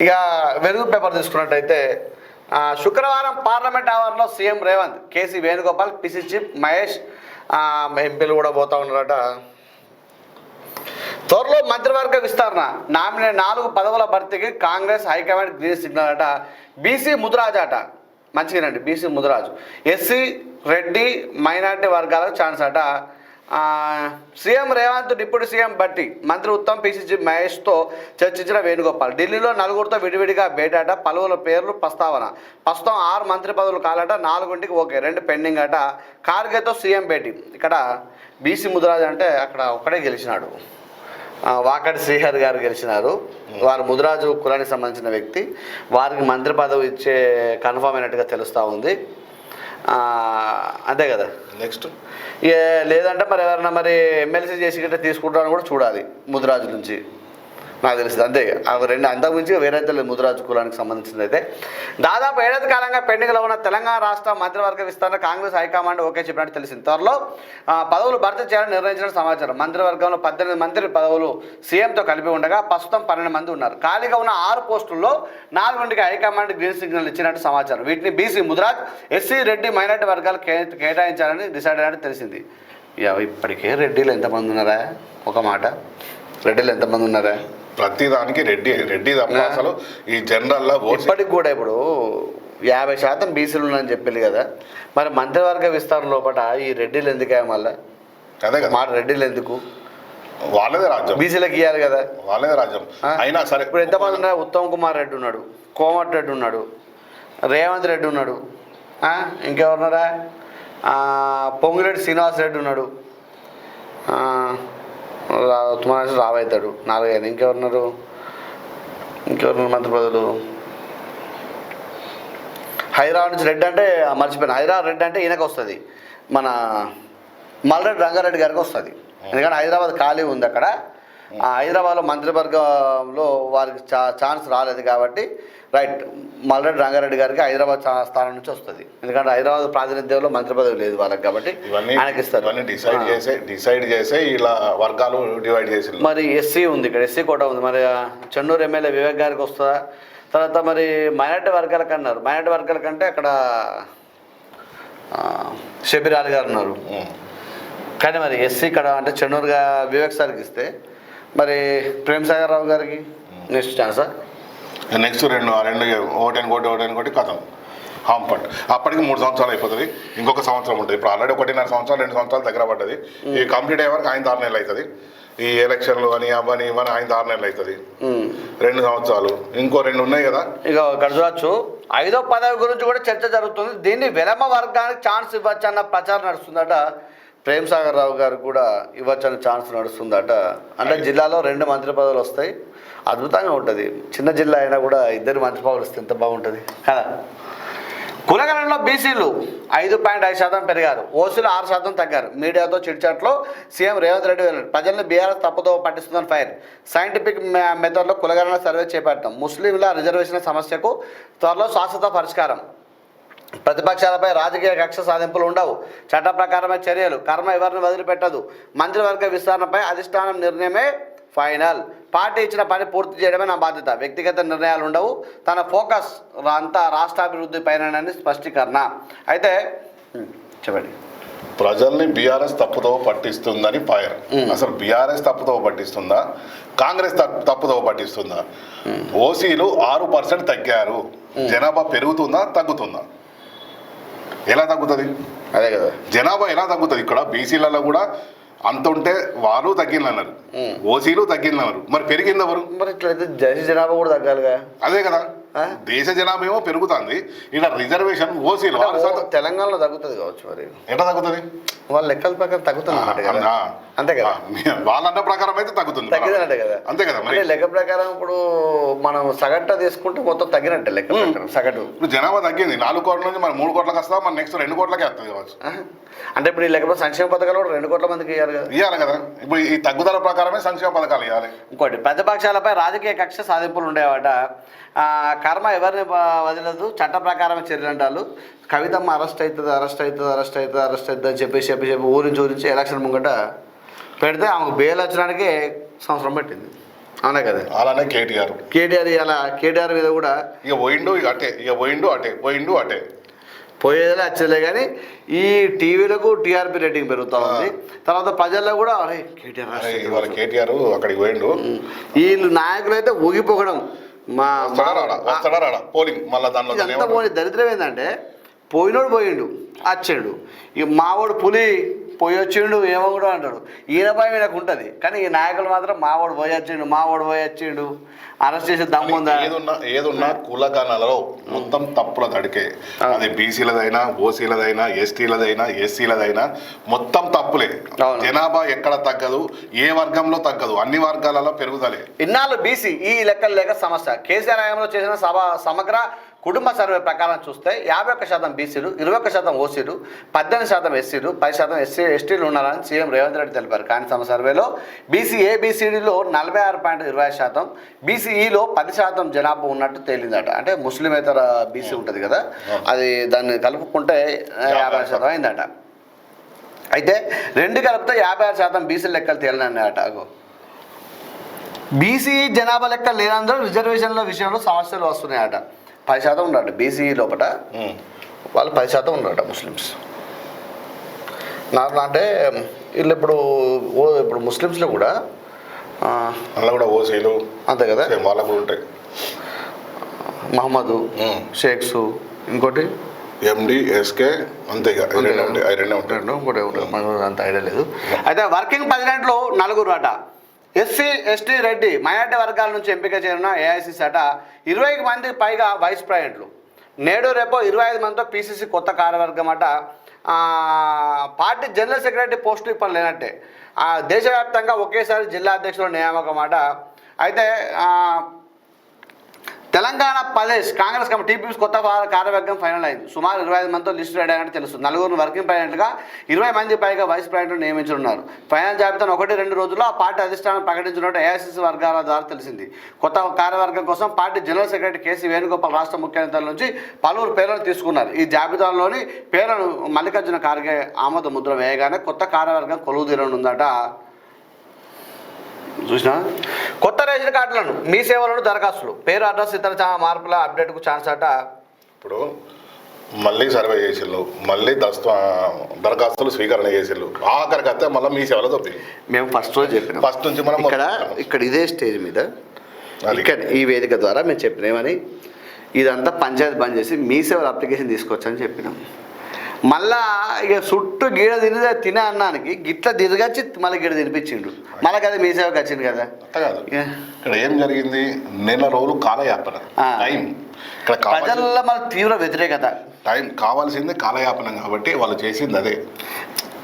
ఇక వెలుగు పేపర్ తీసుకున్నట్టయితే శుక్రవారం పార్లమెంట్ ఆవరణలో CM Revanth, KC Venugopal, PC chief Mahesh ఎంపీలు కూడా పోతా ఉన్నారట. త్వరలో మంత్రివర్గ విస్తరణ, నామినేట్ 4 పదవుల భర్తీకి కాంగ్రెస్ హైకమాండ్ గ్రీన్ సిగ్నల్ అట. బీసీ ముదిరాజు అట, మంచిగానండి BC Mudiraj, SC Reddy minority వర్గాలకు ఛాన్స్ అట. CM Revanth deputy CM Bhatti, మంత్రి ఉత్తమ్, పిసిసి మహేష్తో చర్చించిన వేణుగోపాల్. ఢిల్లీలో 4 విడివిడిగా భేటాట, పలువుల పేర్లు ప్రస్తావన. ప్రస్తుతం 6 మంత్రి పదవులు కాలట, 4ంటికి ఓకే, 2 పెండింగ్ అట. ఖార్గేతో సీఎం భేటీ. ఇక్కడ బీసీ ముదిరాజు అంటే అక్కడ ఒక్కడే గెలిచినాడు, వాకటి శ్రీహరి గారు గెలిచినారు. వారు ముదిరాజు కులానికి సంబంధించిన వ్యక్తి, వారికి మంత్రి పదవి ఇచ్చే కన్ఫర్మ్ అయినట్టుగా తెలుస్తూ ఉంది. అంతే కదా. నెక్స్ట్ లేదంటే మరి ఎవరైనా మరి ఎమ్మెల్సీ చేసి గట్రా తీసుకుంటారని కూడా చూడాలి ముదిరాజు నుంచి, నాకు తెలిసింది. అంతే, అవి 2 అంతకుమించి వేరైతే లేదు ముదిరాజు కులానికి సంబంధించింది. అయితే దాదాపు 7 కాలంగా పెండింగ్లో ఉన్న తెలంగాణ రాష్ట్ర మంత్రివర్గ విస్తరణ కాంగ్రెస్ హైకమాండ్ ఓకే చెప్పినట్టు తెలిసింది. త్వరలో పదవులు భర్తీ చేయాలని నిర్ణయించిన సమాచారం. మంత్రివర్గంలో 18 మంత్రి పదవులు సీఎంతో కలిపి ఉండగా ప్రస్తుతం 12 మంది ఉన్నారు. ఖాళీగా ఉన్న 6 పోస్టుల్లో 4ంటికి హైకమాండ్ గ్రీన్ సిగ్నల్ ఇచ్చినట్టు సమాచారం. వీటిని BC Mudiraj, SC Reddy minority వర్గాలు కేటాయించాలని డిసైడ్ అయినట్టు తెలిసింది. ఇప్పటికే రెడ్డిలు ఎంతమంది ఉన్నారా? ఒక మాట, రెడ్డిలు ఎంతమంది ఉన్నారా? ప్రతిదానికి రెడ్డి తప్ప అసలు ఈ జనరల్లో ఇప్పటికి కూడా ఇప్పుడు 50% బీసీలు ఉన్నాయని చెప్పింది కదా. మరి మంత్రివర్గ విస్తరణ లోపల ఈ రెడ్డిలు ఎందుకే? మళ్ళీ అదే కదా, మాట రెడ్డిలు ఎందుకు? వాళ్ళదే రాజ్యం, బీసీలకు ఇవ్వాలి కదా, వాళ్ళదే రాజ్యం. అయినా సరే ఇప్పుడు ఎంతమంది ఉన్నారు? ఉత్తమ్ కుమార్ రెడ్డి ఉన్నాడు, కోమటి రెడ్డి ఉన్నాడు, రేవంత్ రెడ్డి ఉన్నాడు, ఇంకెవరున్నారా? పొంగిరెడ్డి శ్రీనివాస్ రెడ్డి ఉన్నాడు, రావవుతాడు 4. ఇంకెవరున్నారు మంత్రి పదవులు? హైదరాబాద్ నుంచి రెడ్డి అంటే మర్చిపోయాను, హైదరాబాద్ రెడ్డి అంటే ఈయనకు వస్తుంది, మన మల్రెడ్డి రంగారెడ్డి గారికి వస్తుంది. ఎందుకంటే హైదరాబాద్ ఖాళీ ఉంది అక్కడ. హైదరాబాద్లో మంత్రివర్గంలో వారికి ఛాన్స్ రాలేదు కాబట్టి రైట్, మల్రెడ్డి రంగారెడ్డి గారికి హైదరాబాద్ స్థానం నుంచి వస్తుంది. ఎందుకంటే హైదరాబాద్ ప్రాతినిధ్యంలో మంత్రి పదవి లేదు వాళ్ళకి కాబట్టి ఆయనకి ఇస్తారు. డిసైడ్ చేసే ఇలా వర్గాలు డివైడ్ చేసి. మరి ఎస్సీ ఉంది, ఇక్కడ ఎస్సీ కోట ఉంది. మరి చెన్నూరు ఎమ్మెల్యే వివేక్ గారికి వస్తుందా? తర్వాత మరి మైనార్టీ వర్గాలకు అన్నారు, మైనార్టీ వర్గాల కంటే అక్కడ షబీర్ అలీ గారు ఉన్నారు. కానీ మరి ఎస్సీ ఇక్కడ అంటే చెన్నూరుగా వివేక్ సార్కి ఇస్తే మరి ప్రేమ్ సాగర్ రావు గారికి నెక్స్ట్ ఛాన్సా? నెక్స్ట్ 2 ఓటెన్ కథం హాంపట్. అప్పటికి 3 సంవత్సరాలు అయిపోతుంది, ఇంకొక సంవత్సరం ఉంటుంది. ఇప్పుడు ఆల్రెడీ 1.5 సంవత్సరాలు 2 సంవత్సరాలు దగ్గర పడ్డది. ఈ కంప్లీట్ అయ్యే వరకు ఆయన 6 నెలలు అవుతుంది. ఈ ఎలక్షన్లు అని అవని ఇవని ఆయన 6 నెలలు అవుతుంది. 2 సంవత్సరాలు, ఇంకో 2 ఉన్నాయి కదా. ఇక ఇక్కడ చూడొచ్చు, 5వ పదవి గురించి కూడా చర్చ జరుగుతుంది. దీన్ని విలమ వర్గానికి ఛాన్స్ ఇవ్వచ్చు అన్న ప్రచారం నడుస్తుందట. ప్రేమ్ సాగర్ రావు గారికి కూడా ఇవ్వచ్చని ఛాన్స్ నడుస్తుందట. అంటే జిల్లాలో 2 మంత్రి పదవులు వస్తాయి, అద్భుతంగా ఉంటుంది. చిన్న జిల్లా అయినా కూడా 2 మంత్రి పదవులు వస్తే ఎంత బాగుంటుంది కదా. కులగణంలో బీసీలు 5.5% పెరిగారు, ఓసీలు 6% తగ్గారు. మీడియాతో చిట్చాట్లో సీఎం రేవంత్ రెడ్డి వెళ్ళారు. ప్రజలను బీఆర్ఎస్ తప్పుదో పట్టిస్తుందని ఫైర్. సైంటిఫిక్ మెథడ్లో కులగణన సర్వే చేపట్టాం. ముస్లింల రిజర్వేషన్ సమస్యకు త్వరలో శాశ్వత పరిష్కారం. ప్రతిపక్షాలపై రాజకీయ కక్ష సాధింపులు ఉండవు, చట్ట ప్రకారమే చర్యలు, కర్మ ఎవరిని వదిలిపెట్టదు. మంత్రివర్గ విస్తరణపై అధిష్టానం నిర్ణయమే ఫైనల్. పార్టీ ఇచ్చిన పని పూర్తి చేయడమే నా బాధ్యత, వ్యక్తిగత నిర్ణయాలు ఉండవు, తన ఫోకస్ అంతా రాష్ట్రాభివృద్ధి పైనని స్పష్టీకరణ. అయితే చెప్పండి, ప్రజల్ని బీఆర్ఎస్ తప్పుతో పట్టిస్తుందని ఫైర్. అసలు బీఆర్ఎస్ తప్పుతో పట్టిస్తుందా, కాంగ్రెస్ తప్పుతో పట్టిస్తుందా? ఓసీలు 6% తగ్గారు, జనాభా పెరుగుతుందా తగ్గుతుందా? ఎలా తగ్గుతుంది? అదే కదా, జనాభా ఎలా తగ్గుతుంది? ఇక్కడ బీసీలలో కూడా అంత ఉంటే వాళ్ళు తగ్గిందన్నారు, ఓసీలు తగ్గిందన్నారు, మరి పెరిగింది ఎవరు? మరి ఇట్లయితే దేశ జనాభా కూడా తగ్గాలిగా. అదే కదా, దేశ జనాభా ఏమో పెరుగుతుంది, ఇక్కడ రిజర్వేషన్ ఓసీలు తెలంగాణలో తగ్గుతుంది కావచ్చు. మరి ఎట్లా తగ్గుతుంది? వాళ్ళ లెక్కల ప్రకారం తగ్గుతుంది అంతే కదా. వాళ్ళన్న ప్రకారం అయితే తగ్గుతుంది, తగ్గినట్టే కదా. అంతే కదా. మరి లెక్క ప్రకారం ఇప్పుడు మనం సగటు తీసుకుంటే మొత్తం తగ్గినట్టే లెక్క ప్రకారం సగటు. ఇప్పుడు జనాభా తగ్గింది, 4 కోట్ల నుంచి మనం 3 కోట్లకు వస్తా, మన నెక్స్ట్ 2 కోట్లకే వస్తుంది కావచ్చు. అంటే ఇప్పుడు ఈ లెక్కలో సంక్షేమ పథకాలు కూడా 2 కోట్ల మందికి ఇవ్వాలి కదా. ఇవ్వాలి కదా. ఇప్పుడు ఈ తగ్గుదల ప్రకారమే సంక్షేమ పథకాలు ఇవ్వాలి. ఇంకోటి, ప్రతిపక్షాలపై రాజకీయ కక్ష సాధింపులు ఉండేవాట. కర్మ ఎవరిని వదిలేదు, చట్ట ప్రకారమే చర్యలు అంటారు. కవితమ్మ అరెస్ట్ అవుతుంది అని చెప్పి ఊరించి ఎలక్షన్ ముంగట పెడితే ఆమెకు బెయిల్ వచ్చడానికి సంవత్సరం పట్టింది. అవునా కదా. అలానే కేటీఆర్ కేటీఆర్ మీద కూడా ఇక పోయిండు ఇక అటే, ఇక పోయిండు అటే పోయేదే వచ్చేలే. కానీ ఈ టీవీలకు టీఆర్పీ రేటింగ్ పెరుగుతూ ఉంది. తర్వాత ప్రజల్లో కూడా అరే ఇవాళ కేటీఆర్ అక్కడికి పోయిండు. వీళ్ళు నాయకులు అయితే ఊగిపోకడం మా వస్తాడా రాడా పోలింగ్ మళ్ళీ ఇదంతా పోయి దరిద్రం ఏంటంటే పోయినోడు పోయిండు వచ్చాడు, ఇక మావాడు పులి పోయి వచ్చిండు ఏమో కూడా అంటాడు. ఈయన భయం ఈయనకు ఉంటుంది. కానీ ఈ నాయకులు మాత్రం మావాడు పోయి వచ్చిండు అరెస్ట్ చేసే దమ్ము ఉందా? ఏదున్నా కులగణాలలో మొత్తం తప్పుల తడికే. అది బీసీలదైనా, ఓసీలదైనా, ఎస్టీలదైనా, ఎస్సీలదైనా మొత్తం తప్పులే. జనాభా ఎక్కడ తగ్గదు, ఏ వర్గంలో తగ్గదు, అన్ని వర్గాలలో పెరుగుదలే. ఇన్నాళ్ళు బీసీ ఈ లెక్కలు లేక సమస్య. కేసీఆర్ హయాంలో చేసిన సమగ్ర కుటుంబ సర్వే ప్రకారం చూస్తే 51% బీసీలు, 21% ఓసీలు, 18% ఎస్సీలు, 10% ఎస్టీలు ఉన్నారని సీఎం రేవంత్ రెడ్డి తెలిపారు. కానీ తమ సర్వేలో బీసీ ఏబిసిడిలో 46.20%, బీసీఈలో 10% జనాభా ఉన్నట్టు తేలిందట. అంటే ముస్లిమేతర బీసీ ఉంటుంది కదా, అది దాన్ని కలుపుకుంటే 50% అయిందట. అయితే రెండు కలిపితే 56% బీసీ లెక్కలు తేలినాయట. బీసీ జనాభా లెక్కలు లేనందుకు రిజర్వేషన్ల విషయంలో సమస్యలు వస్తున్నాయట. 10% ఉన్నారట బీసీ లోపల, వాళ్ళు 10% ఉన్నారట ముస్లిమ్స్. నార్మల్ అంటే వీళ్ళు ఇప్పుడు ముస్లిమ్స్లో కూడా అలా కూడా ఓసీలు అంతే కదా, వాళ్ళకు ఉంటాయి. మహమ్మదు, షేక్స్, ఇంకోటి ఎండి, ఎస్కే, అంతే ఇంకోటి అంత ఐడియా లేదు. అయితే వర్కింగ్ ప్రెసిడెంట్లో 4 అట. ఎస్సీ, ఎస్టీ, రెడ్డి మైనార్టీ వర్గాల నుంచి ఎంపిక చేరిన ఏఐసిసి అట 20 మంది పైగా వైస్ ప్రెసిడెంట్లు. నేడు రేపు 25 మందితో పీసీసీ కొత్త కార్యవర్గం అట. పార్టీ జనరల్ సెక్రటరీ పోస్టు ఇప్పుడు లేనట్టే. దేశవ్యాప్తంగా ఒకేసారి జిల్లా అధ్యక్షుల నియామకం అట. అయితే తెలంగాణ ప్రదేశ్ కాంగ్రెస్ కమిటీ టీపీఎస్ కొత్త కార్యవర్గం ఫైనల్ అయింది. సుమారు 25 మందితో లిస్టు రెడీ అయినట్టు తెలుస్తుంది. 4 వర్కింగ్ ప్రెసిడెంట్గా 20 మంది పైగా వైస్ ప్రెసిడెంట్లు నియమించనున్నారు. ఫైనల్ జాబితాను 1-2 రోజుల్లో ఆ పార్టీ అధిష్టానం ప్రకటించినట్టు ఏఐసిసి వర్గాల ద్వారా తెలిసింది. కొత్త కార్యవర్గం కోసం party general secretary KC Venugopal రాష్ట్ర ముఖ్య నేతల నుంచి పలువురు పేర్లను తీసుకున్నారు. ఈ జాబితాలోని పేర్లను మల్లికార్జున ఖార్గే ఆమోద ముద్ర వేయగానే కొత్త కార్యవర్గం కొలువుదీరనుందట. చూసినా కొత్త రేషన్ కార్డులను మీ సేవలను దరఖాస్తులు పేరు, అడ్రస్, ఇతర మార్పుల అప్డేట్కు ఛాన్స్ అట. ఇప్పుడు మళ్ళీ సర్వే చేసిళ్ళు, మళ్ళీ దరఖాస్తులు స్వీకరణ చేసిళ్ళు, ఆఖరికి అయితే మళ్ళీ మీ సేవలో తప్పి మేము ఫస్ట్ రోజు చెప్పినాం. ఫస్ట్ నుంచి మనం ఇక్కడ ఇదే స్టేజ్ మీద ఇక్కడ ఈ వేదిక ద్వారా మేము చెప్పినామని ఇదంతా పంచాయతీ బంద్ చేసి మీ సేవల అప్లికేషన్ తీసుకోవచ్చని చెప్పినాం. మళ్ళా ఇక చుట్టూ గీడ తినే అన్నానికి గిట్ల తిరగచ్చి మళ్ళీ గీడ తినిపించిండు. మళ్ళీ కదా మీ సేవకి వచ్చింది కదా. కాదు ఇక్కడ ఏం జరిగింది, నెల రోజులు కాలయాపన టైం. ఇక్కడ ప్రజల్లో మన తీవ్ర వ్యతిరేకత, టైం కావాల్సిందే కాలయాపన. కాబట్టి వాళ్ళు చేసింది అదే,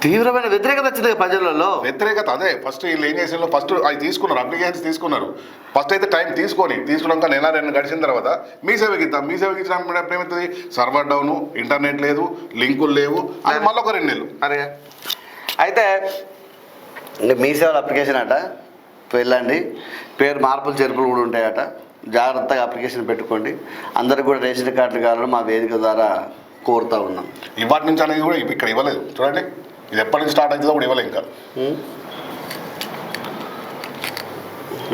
తీవ్రమైన వ్యతిరేకత వచ్చింది ప్రజలలో. వ్యతిరేకత అదే. ఫస్ట్ వీళ్ళు ఏం చేసిన, ఫస్ట్ అవి తీసుకున్నారు, అప్లికేషన్స్ తీసుకున్నారు. ఫస్ట్ అయితే టైం తీసుకున్నాక 1-2 గడిచిన తర్వాత మీ సేవకి ఇద్దాం. మీ సేవకి ఇచ్చినప్పుడు ఏమవుతుంది, సర్వర్ డౌన్, ఇంటర్నెట్ లేదు, లింకులు లేవు, అది మళ్ళీ ఒక 2 నెలలు. అరే అయితే మీ సేవల అప్లికేషన్ అట వెళ్ళండి, పేరు మార్పులు చేర్పులు కూడా ఉంటాయట. జాగ్రత్తగా అప్లికేషన్ పెట్టుకోండి. అందరికి కూడా రేషన్ కార్డులు కావాలని మా వేదిక ద్వారా కోరుతూ ఉన్నాం. ఇవాటి నుంచి అనేది కూడా ఇక్కడ ఇవ్వలేదు. చూడండి, ఇది ఎప్పటి నుంచి స్టార్ట్ అవుతుందో కూడా ఇవ్వలేదు. ఇంకా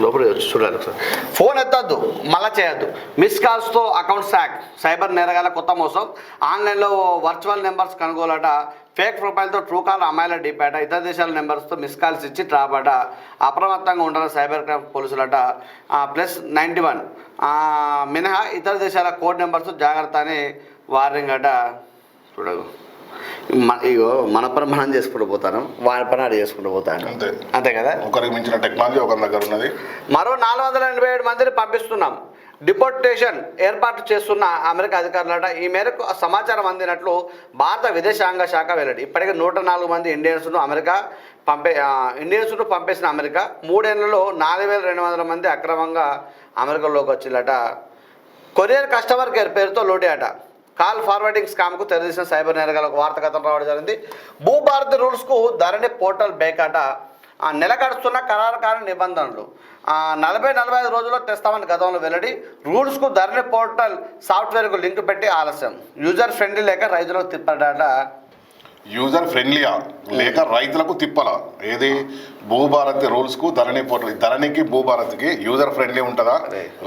లోపల చూడాలి సార్. ఫోన్ ఎత్తద్దు, మళ్ళీ చేయొద్దు. మిస్ కాల్స్తో అకౌంట్ హ్యాక్, సైబర్ నేరగాల కొత్త మోసం. ఆన్లైన్లో వర్చువల్ నెంబర్స్ కొనుగోలట. ఫేక్ ప్రొఫైల్తో ట్రూ కాల్ అమ్మాయిల డిపాట. ఇతర దేశాల నెంబర్స్తో మిస్ కాల్స్ ఇచ్చి ట్రాపట. అప్రమత్తంగా ఉండాలని సైబర్ క్రైమ్ పోలీసులట. +91 మినహా ఇతర దేశాల కోడ్ నెంబర్స్ జాగ్రత్త అని వార్నింగ్ అట. చూడదు ఇగో మన పని మనం చేసుకుంటూ పోతాను, వాడి పని ఆడ చేసుకుంటూ పోతాను. అంతే కదా. ఒకరికి మించిన టెక్నాలజీ ఒకరి దగ్గర ఉన్నది. మరో 487 మందిని పంపిస్తున్నాం. డిపోర్టేషన్ ఏర్పాటు చేస్తున్న అమెరికా అధికారులట. ఈ మేరకు సమాచారం అందినట్లు భారత విదేశాంగ శాఖ వెల్లడి. ఇప్పటికే 104 మంది ఇండియన్స్ను పంపేసిన అమెరికా 3 ఏళ్లలో 4200 మంది అక్రమంగా అమెరికాలోకి వచ్చిందట. కొరియర్ కస్టమర్ కేర్ పేరుతో లోటేట. కాల్ ఫార్వర్డింగ్ స్కామ్కు తెరదీసిన సైబర్ నేరగాలకు వార్త కథనం రావడం జరిగింది. భూభారతి రూల్స్కు ధరణి పోర్టల్ బేకాట. నెల గడుస్తున్న ఖరారుకాని నిబంధనలు 40-45 రోజుల్లో తెస్తామని గతంలో వెల్లడి. రూల్స్కు ధరణి పోర్టల్ సాఫ్ట్వేర్కు లింక్ పెట్టి ఆలస్యం. యూజర్ ఫ్రెండ్లీ లేక రైతులకు తిప్పడాట. యూజర్ ఫ్రెండ్లీయా లేక రైతులకు తిప్పలా? ఏది భూభారతి రూల్స్కు ధరణికి భూభారతికి యూజర్ ఫ్రెండ్లీ ఉంటుందా,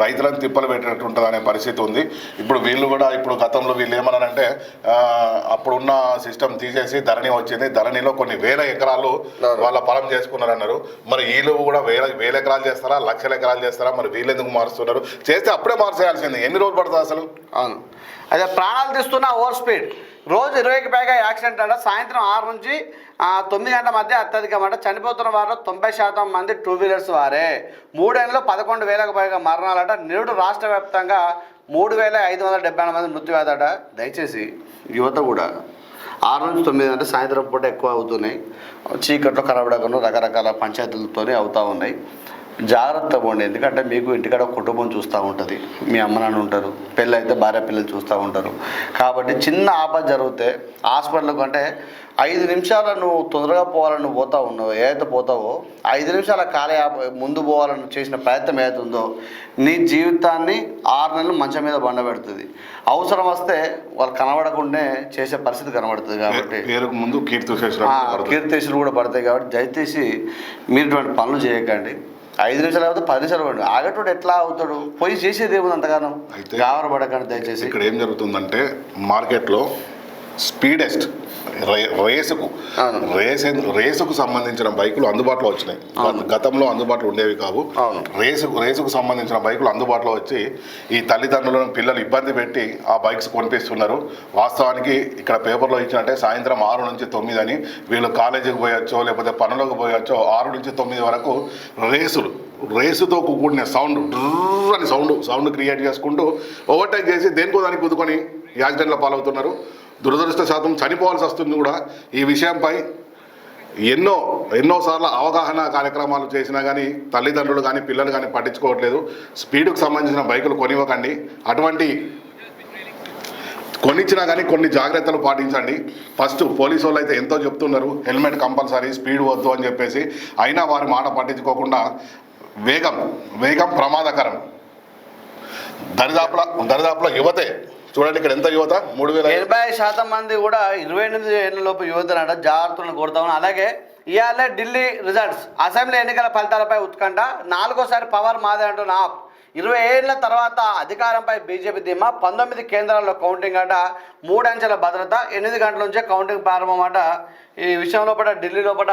రైతులను తిప్పలు పెట్టినట్టు ఉంటుందా అనే పరిస్థితి ఉంది. ఇప్పుడు వీళ్ళు కూడా ఇప్పుడు గతంలో వీళ్ళు ఏమన్నారంటే అప్పుడున్న సిస్టమ్ తీసేసి ధరణి వచ్చింది, ధరణిలో కొన్ని వేల ఎకరాలు వాళ్ళ పొలం చేసుకున్నారన్నారు. మరి వీళ్ళు కూడా వేల ఎకరాలు చేస్తారా, లక్షల ఎకరాలు చేస్తారా? మరి వీళ్ళు ఎందుకు మారుస్తున్నారు? చేస్తే అప్పుడే మార్చేయాల్సింది. ఎన్ని రోజులు పడుతుంది అసలు? అవును, అదే ప్రాణాలు తీస్తున్న ఓవర్ స్పీడ్. రోజు 20కి పైగా యాక్సిడెంట్ అంట. సాయంత్రం 6 నుంచి 9 గంటల మధ్య అత్యధికం అంట. చనిపోతున్న వారిలో 90% మంది 2 వీలర్స్ వారే. 3 ఏళ్ళలో 11,000కు పైగా మరణాలట. నేడు రాష్ట్ర వ్యాప్తంగా 3,578 మంది మృత్యువాదట. దయచేసి యువత కూడా 6 నుంచి 9 అంటే సాయంత్రం పూట ఎక్కువ అవుతున్నాయి. చీకట్లో కనబడకుండా రకరకాల పంచాయతీలతోనే అవుతూ ఉన్నాయి. జాగ్రత్తగా ఉండి, ఎందుకంటే మీకు ఇంటికాడ కుటుంబం చూస్తూ ఉంటుంది, మీ అమ్మ నాన్న ఉంటారు, పెళ్ళి అయితే భార్య పిల్లలు చూస్తూ ఉంటారు. కాబట్టి చిన్న ఆపద జరిగితే హాస్పిటల్కి అంటే 5 నిమిషాలు నువ్వు తొందరగా పోవాలని నువ్వు పోతా ఉన్నావు, ఏదైతే పోతావో 5 నిమిషాల ముందు పోవాలని చేసిన ప్రయత్నం ఏదైతుందో నీ జీవితాన్ని 6 నెలలు మంచం మీద బండబెడుతుంది. అవసరం వస్తే వాళ్ళు కనబడకుండానే చేసే పరిస్థితి కనబడుతుంది. కాబట్టి పేరుకు ముందు కీర్తిశలు కూడా పడతాయి. కాబట్టి దయచేసి మీరు ఇటువంటి పనులు చేయకండి. 5 నిమిషాలు అవుతుంది, 10 నిమిషాలు పడి ఆగేటోడు ఎట్లా అవుతాడు? పోయి చేసేది ఏముంది అంతగానో? గావరపడకండి దయచేసి. ఇక్కడ ఏం జరుగుతుందంటే మార్కెట్లో స్పీడెస్ట్ రేసుకు సంబంధించిన బైకులు అందుబాటులో వచ్చినాయి. గతంలో అందుబాటులో ఉండేవి కావు. రేసుకు సంబంధించిన బైకులు అందుబాటులో వచ్చి ఈ తల్లిదండ్రులను పిల్లలు ఇబ్బంది పెట్టి ఆ బైక్స్ కొనిపిస్తున్నారు. వాస్తవానికి ఇక్కడ పేపర్లో ఇచ్చినట్టే సాయంత్రం 6 నుంచి 9 అని వీళ్ళు కాలేజీకి పోయొచ్చో లేకపోతే పనులకు పోయొచ్చో 6 నుంచి 9 వరకు రేసుతో కూడిన సౌండ్ అని సౌండ్ క్రియేట్ చేసుకుంటూ ఓవర్టేక్ చేసి దేనికో దానికి కుదుకొని యాక్సిడెంట్ల పాలవుతున్నారు. దురదృష్టశాతం చనిపోవాల్సి వస్తుంది కూడా. ఈ విషయంపై ఎన్నోసార్లు అవగాహన కార్యక్రమాలు చేసినా కానీ తల్లిదండ్రులు కానీ పిల్లలు కానీ పట్టించుకోవట్లేదు. స్పీడ్కు సంబంధించిన బైకులు కొనివ్వకండి. అటువంటి కొనిచ్చినా కానీ కొన్ని జాగ్రత్తలు పాటించండి. ఫస్ట్ పోలీసు వాళ్ళు అయితే ఎంతో చెప్తున్నారు, హెల్మెట్ కంపల్సరీ, స్పీడ్ వద్దు అని చెప్పేసి. అయినా వారి మాట పట్టించుకోకుండా వేగం ప్రమాదకరం. దరిదాపుల యువతే చూడండి, ఇక్కడ ఎంత యువత, 80% మంది కూడా 28 ఏళ్ళ లోపు యువతనట. జాగ్రత్తలను కోరుతాము. అలాగే ఇవాళ ఢిల్లీ రిజల్ట్స్, అసెంబ్లీ ఎన్నికల ఫలితాలపై ఉత్కంఠ. 4వ పవర్ మాదే అంటున్న 20 ఏళ్ల తర్వాత అధికారంపై బీజేపీ ధీమా. 19 కేంద్రాల్లో కౌంటింగ్ అట. 3 అంచెల భద్రత. 8 గంటల నుంచే కౌంటింగ్ ప్రారంభం అట. ఈ విషయం లోపల ఢిల్లీ లోపల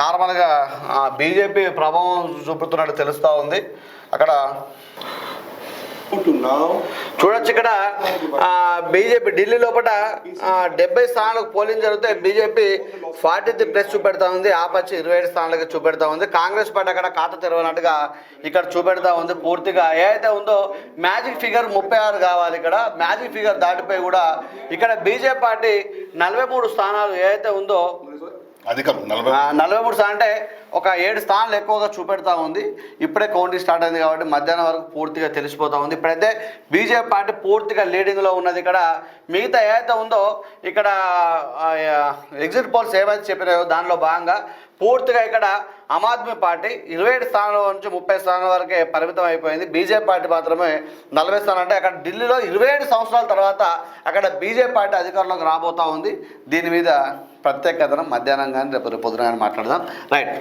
నార్మల్గా బీజేపీ ప్రభావం చూపుతున్నట్టు తెలుస్తూ ఉంది. అక్కడ చూడొచ్చు. ఇక్కడ బీజేపీ ఢిల్లీ లోపల 70 స్థానాలకు పోలింగ్ జరిగితే బీజేపీ 43+ చూపెడతా ఉంది. ఆపచ్చి 27 స్థానాలకు చూపెడతా ఉంది. కాంగ్రెస్ పార్టీ అక్కడ ఖాతా తెరవనట్టుగా ఇక్కడ చూపెడతా ఉంది. పూర్తిగా ఏదైతే ఉందో మ్యాజిక్ ఫిగర్ 36 కావాలి. ఇక్కడ మ్యాజిక్ ఫిగర్ దాటిపోయి కూడా ఇక్కడ బీజేపీ పార్టీ 43 స్థానాలు ఏదైతే ఉందో అధికం 43 స్థానం అంటే ఒక 7 స్థానాలు ఎక్కువగా చూపెడతా ఉంది. ఇప్పుడే కౌంటింగ్ స్టార్ట్ అయింది కాబట్టి మధ్యాహ్నం వరకు పూర్తిగా తెలిసిపోతా ఉంది. ఇప్పుడైతే బీజేపీ పార్టీ పూర్తిగా లీడింగ్లో ఉన్నది. ఇక్కడ మిగతా ఏదైతే ఉందో ఇక్కడ ఎగ్జిట్ పోల్స్ ఏవైతే చెప్పినాయో దానిలో భాగంగా పూర్తిగా ఇక్కడ ఆమ్ ఆద్మీ పార్టీ 27 స్థానాల నుంచి 30 స్థానాల వరకే పరిమితం అయిపోయింది. బీజేపీ పార్టీ మాత్రమే 40 స్థానాలు. అంటే అక్కడ ఢిల్లీలో 27 సంవత్సరాల తర్వాత అక్కడ బీజేపీ పార్టీ అధికారంలోకి రాబోతూ ఉంది. దీని మీద ప్రత్యేక కథనం మధ్యాహ్నం కానీ రేపు పొద్దున కానీ మాట్లాడదాం. రైట్.